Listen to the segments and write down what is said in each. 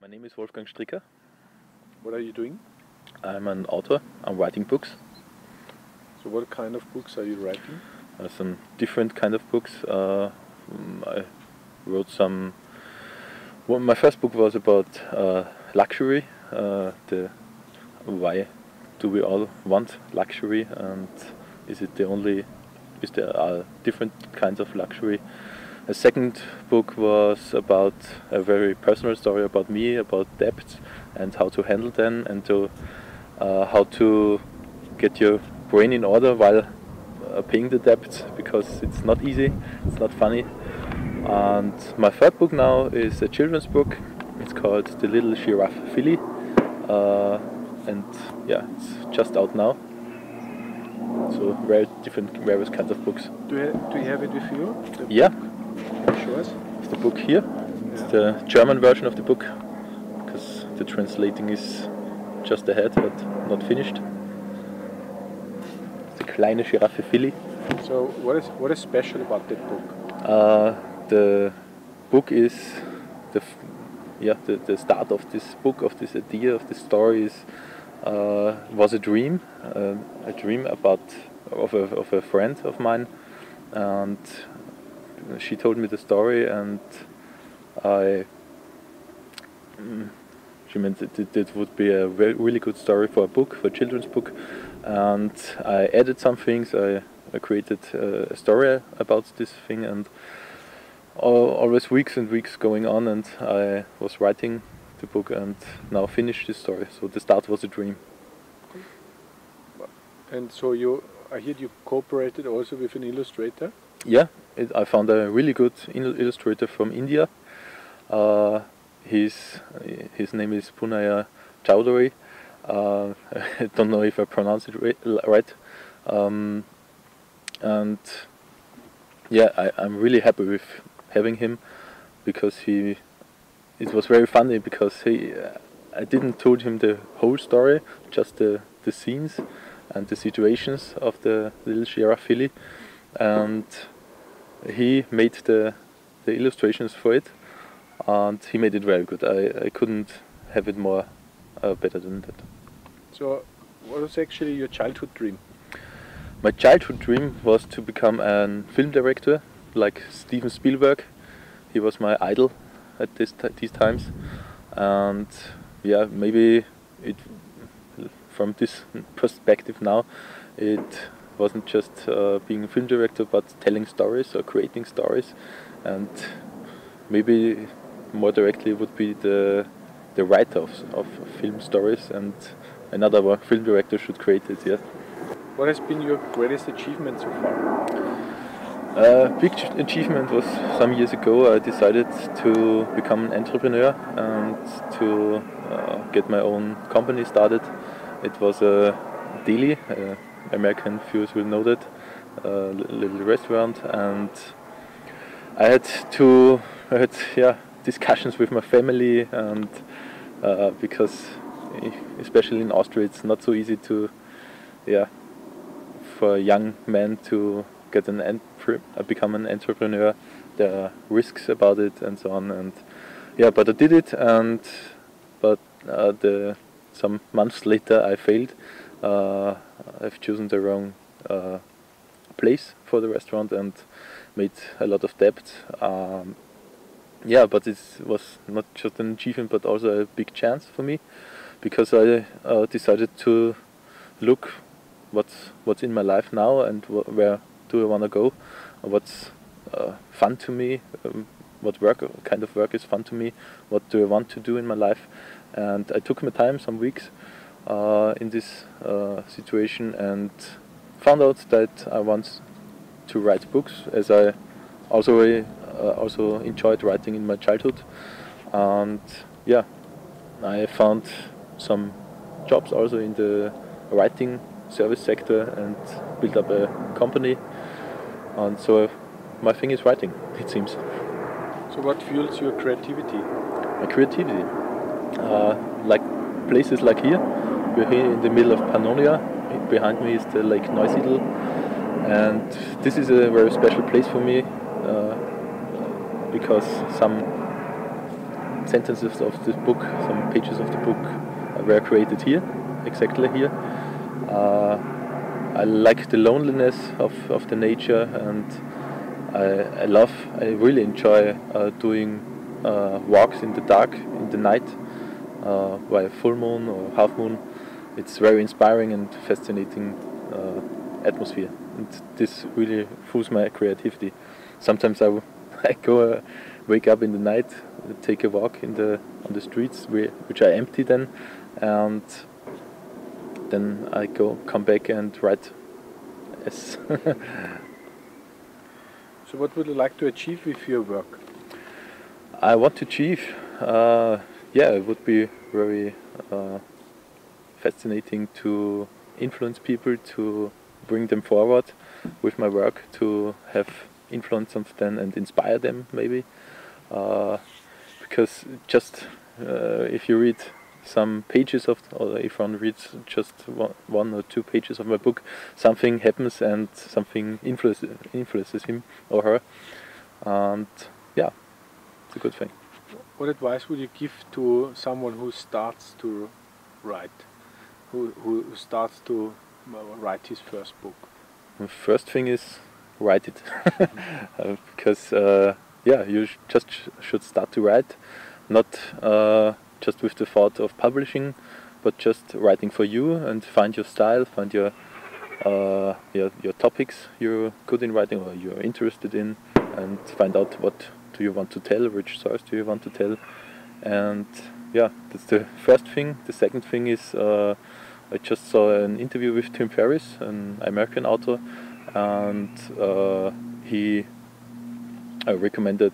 My name is Wolfgang Stricker. What are you doing? I'm an author. I'm writing books. So what kind of books are you writing? Some different kind of books. I wrote some. Well, my first book was about luxury. Why do we all want luxury, and is it the only? Is there different kinds of luxury? A second book was about a very personal story about me, about debts and how to handle them, and how to get your brain in order while paying the debts, because it's not easy, it's not funny. And my third book now is a children's book. It's called The Little Giraffe Filly, and yeah, it's just out now. So very different, various kinds of books. Do you have it with you? Yeah. Can you show us? It's the book here. It's the German version of the book, because the translating is just ahead but not finished. It's the kleine Giraffe Filly. So what is special about that book? The book is the start of this book, of this idea, of this story was a dream of a friend of mine, and she told me the story, and she meant that it would be a really good story for a book, for a children's book, and I added some things. I created a story about this thing, and always weeks and weeks going on, and I was writing the book and now finished this story. So the start was a dream. And so I heard you cooperated also with an illustrator? Yeah, I found a really good illustrator from India. His name is Punaya Chowdhury. I don't know if I pronounce it right. And yeah, I'm really happy with having him, because it was very funny, because I didn't told him the whole story, just the scenes and the situations of the Little Giraffe Filly, and he made the illustrations for it, and he made it very good. I couldn't have it more better than that. So what was actually your childhood dream? My childhood dream was to become a film director like Steven Spielberg. He was my idol at these times, and yeah, maybe from this perspective now, it wasn't just being a film director, but telling stories or creating stories, and maybe more directly would be the writer of film stories, and another film director should create it. Yeah. What has been your greatest achievement so far? Big achievement was some years ago. I decided to become an entrepreneur and to get my own company started. It was a deli, American viewers will know that, little restaurant, and I had discussions with my family, and because especially in Austria it's not so easy to for young men to get become an entrepreneur. There are risks about it and so on, and but I did it, but some months later I failed. I've chosen the wrong place for the restaurant and made a lot of debt. But it was not just an achievement, but also a big chance for me, because I decided to look what's in my life now, and where do I want to go, what's fun to me, what kind of work is fun to me, what do I want to do in my life. And I took my time, some weeks, in this situation, and found out that I want to write books, as I also enjoyed writing in my childhood. And yeah, I found some jobs also in the writing service sector and built up a company, and so my thing is writing, it seems. So what fuels your creativity? My creativity, like places like here. We're here in the middle of Pannonia. Behind me is the Lake Neusiedl, and this is a very special place for me, because some sentences of the book, some pages of the book were created here, exactly here. I like the loneliness of the nature, and I really enjoy doing walks in the dark, in the night, by full moon or half moon. It's very inspiring and fascinating atmosphere, and this really fuels my creativity. Sometimes I go wake up in the night, take a walk on the streets which are empty then, and then I come back and write. Yes. So what would you like to achieve with your work? I want to achieve, it would be very fascinating to influence people, to bring them forward with my work, to have influence on them and inspire them maybe. Because just if you read some pages or if one reads just one or two pages of my book, something happens and something influences him or her, and yeah, it's a good thing. What advice would you give to someone who starts to write, who starts to write his first book? The first thing is write it, because you just should start to write, not just with the thought of publishing, but just writing for you, and find your style, find your topics you're good in writing or you're interested in, and find out what do you want to tell, which source do you want to tell, and yeah, that's the first thing. The second thing is I just saw an interview with Tim Ferriss, an American author, and he recommended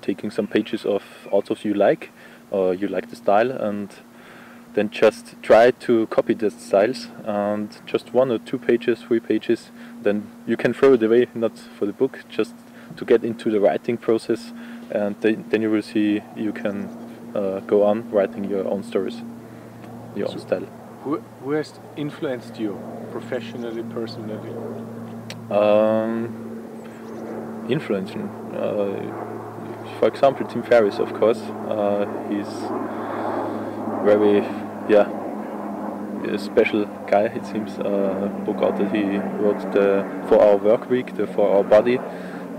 taking some pages of authors you like, or you like the style, and then just try to copy the styles, and just 1 or 2 pages, 3 pages, then you can throw it away, not for the book, just to get into the writing process, and then you will see you can go on writing your own stories, your own style. Who has influenced you professionally, personally? Influencing, for example, Tim Ferriss, of course. He's very, a special guy, it seems. Book author. He wrote the 4-Hour Work Week, the 4-Hour Body,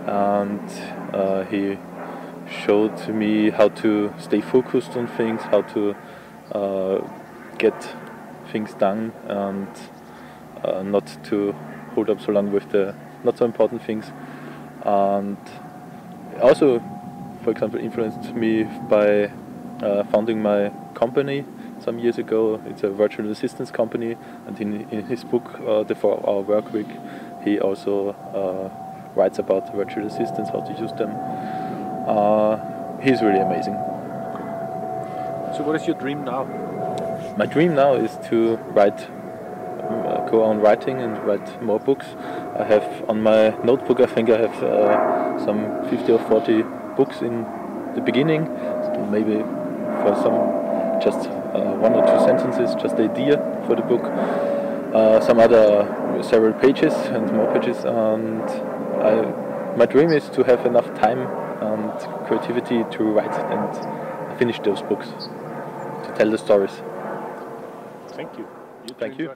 and he showed me how to stay focused on things, how to get things done, and not to hold up so long with the not so important things. And also, for example, influenced me by founding my company some years ago. It's a virtual assistance company, and in his book, The 4-Hour Work Week, he also writes about virtual assistants, how to use them. He's really amazing. So what is your dream now? My dream now is to go on writing and write more books. I have on my notebook, I think I have some 50 or 40 books in the beginning, so maybe for some just 1 or 2 sentences, just the idea for the book. Some other several pages and more pages, and my dream is to have enough time and creativity to write and finish those books, to tell the stories. Thank you. Thank you.